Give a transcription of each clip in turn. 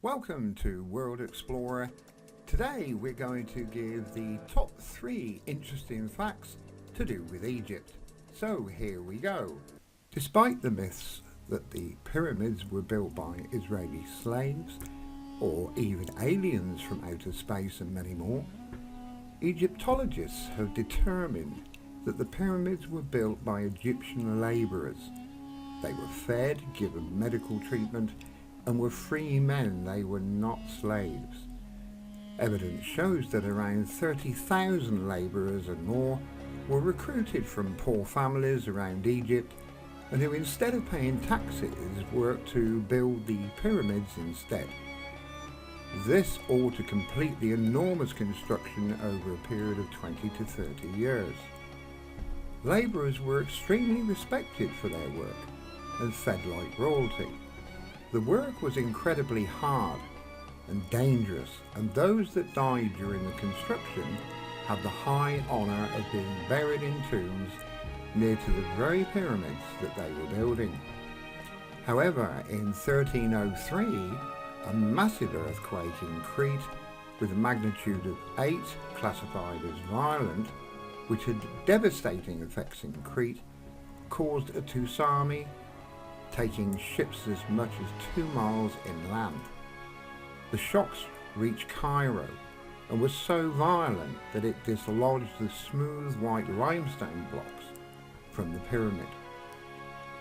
Welcome to World Explorer. Today we're going to give the top 3 interesting facts to do with Egypt. So here we go. Despite the myths that the pyramids were built by Israeli slaves or even aliens from outer space and many more, Egyptologists have determined that the pyramids were built by Egyptian labourers. They were fed, given medical treatment, and were free men. They were not slaves. Evidence shows that around 30,000 labourers and more were recruited from poor families around Egypt and who, instead of paying taxes, worked to build the pyramids instead. This all to complete the enormous construction over a period of 20 to 30 years. Labourers were extremely respected for their work and fed like royalty. The work was incredibly hard and dangerous, and those that died during the construction had the high honour of being buried in tombs near to the very pyramids that they were building. However, in 1303, a massive earthquake in Crete with a magnitude of 8, classified as violent, which had devastating effects in Crete, caused a tsunami, taking ships as much as 2 miles inland. The shocks reached Cairo and were so violent that it dislodged the smooth white limestone blocks from the pyramid.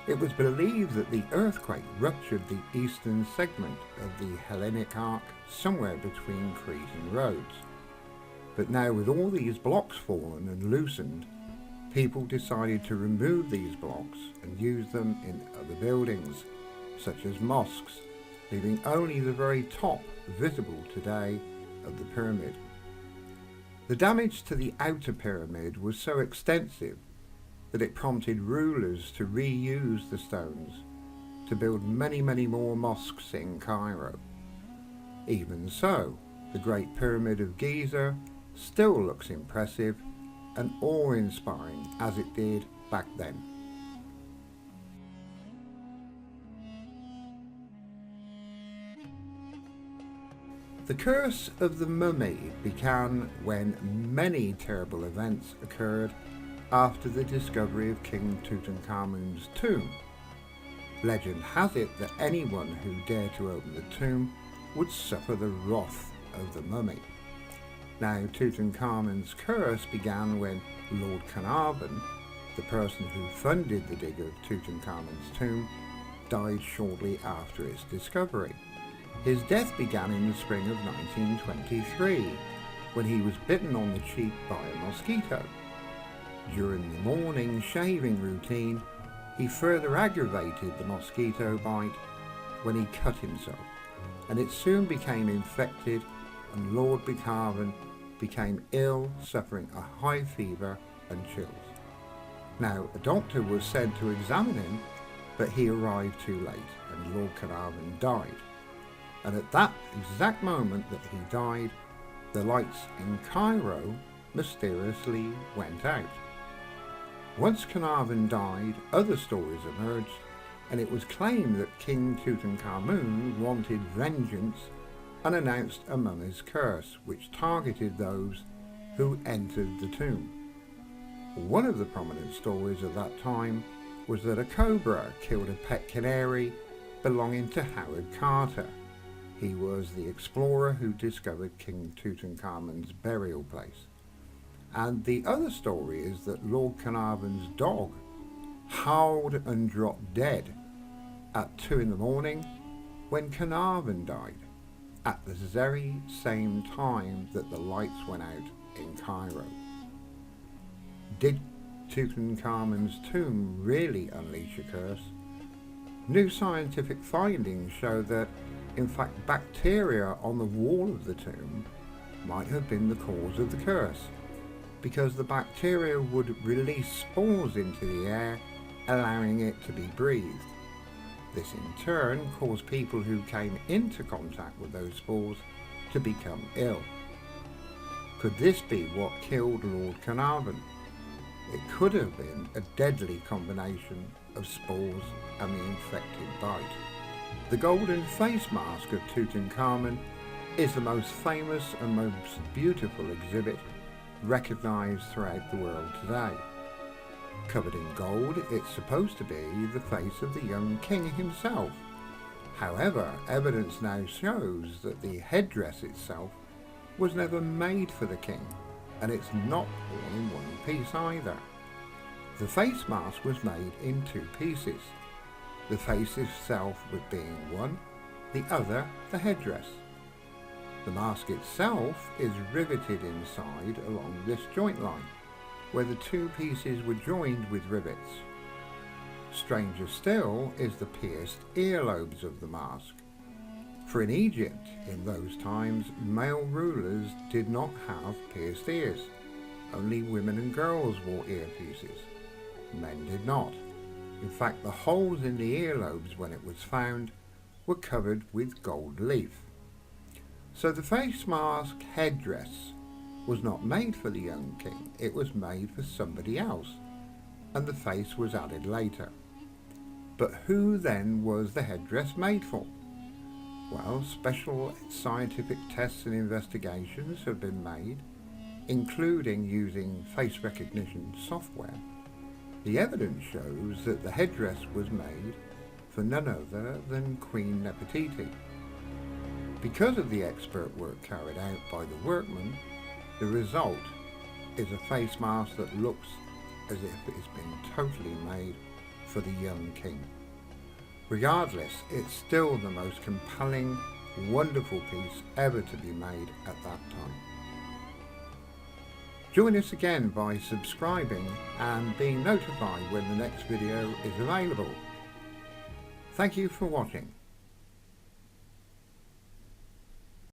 It was believed that the earthquake ruptured the eastern segment of the Hellenic Arc somewhere between Crete and Rhodes. But now, with all these blocks fallen and loosened, people decided to remove these blocks and use them in other buildings, such as mosques, leaving only the very top visible today of the pyramid. The damage to the outer pyramid was so extensive that it prompted rulers to reuse the stones to build many more mosques in Cairo. Even so, the Great Pyramid of Giza still looks impressive and awe-inspiring as it did back then. The curse of the mummy began when many terrible events occurred after the discovery of King Tutankhamun's tomb. Legend has it that anyone who dared to open the tomb would suffer the wrath of the mummy. Now, Tutankhamun's curse began when Lord Carnarvon, the person who funded the dig of Tutankhamun's tomb, died shortly after its discovery. His death began in the spring of 1923, when he was bitten on the cheek by a mosquito. During the morning shaving routine, he further aggravated the mosquito bite when he cut himself, and it soon became infected, and Lord Carnarvon became ill, suffering a high fever and chills. Now, a doctor was sent to examine him, but he arrived too late, and Lord Carnarvon died. And at that exact moment that he died, the lights in Cairo mysteriously went out. Once Carnarvon died, other stories emerged, and it was claimed that King Tutankhamun wanted vengeance and announced a mummy's curse, which targeted those who entered the tomb. One of the prominent stories of that time was that a cobra killed a pet canary belonging to Howard Carter. He was the explorer who discovered King Tutankhamun's burial place. And the other story is that Lord Carnarvon's dog howled and dropped dead at 2 in the morning when Carnarvon died, at the very same time that the lights went out in Cairo. Did Tutankhamun's tomb really unleash a curse? New scientific findings show that, in fact, bacteria on the wall of the tomb might have been the cause of the curse, because the bacteria would release spores into the air, allowing it to be breathed. This in turn caused people who came into contact with those spores to become ill. Could this be what killed Lord Carnarvon? It could have been a deadly combination of spores and the infected bite. The golden face mask of Tutankhamun is the most famous and most beautiful exhibit recognised throughout the world today. Covered in gold, it's supposed to be the face of the young king himself. However, evidence now shows that the headdress itself was never made for the king, and it's not all in one piece either. The face mask was made in two pieces, the face itself being one, the other the headdress. The mask itself is riveted inside along this joint line, where the two pieces were joined with rivets. Stranger still is the pierced earlobes of the mask. For in Egypt, in those times, male rulers did not have pierced ears. Only women and girls wore earpieces. Men did not. In fact, the holes in the earlobes when it was found were covered with gold leaf. So the face mask headdress was not made for the young king, it was made for somebody else, and the face was added later. But who then was the headdress made for? Well, special scientific tests and investigations have been made, including using face recognition software. The evidence shows that the headdress was made for none other than Queen Nefertiti. Because of the expert work carried out by the workmen, the result is a face mask that looks as if it's been totally made for the young king. Regardless, it's still the most compelling, wonderful piece ever to be made at that time. Join us again by subscribing and being notified when the next video is available. Thank you for watching.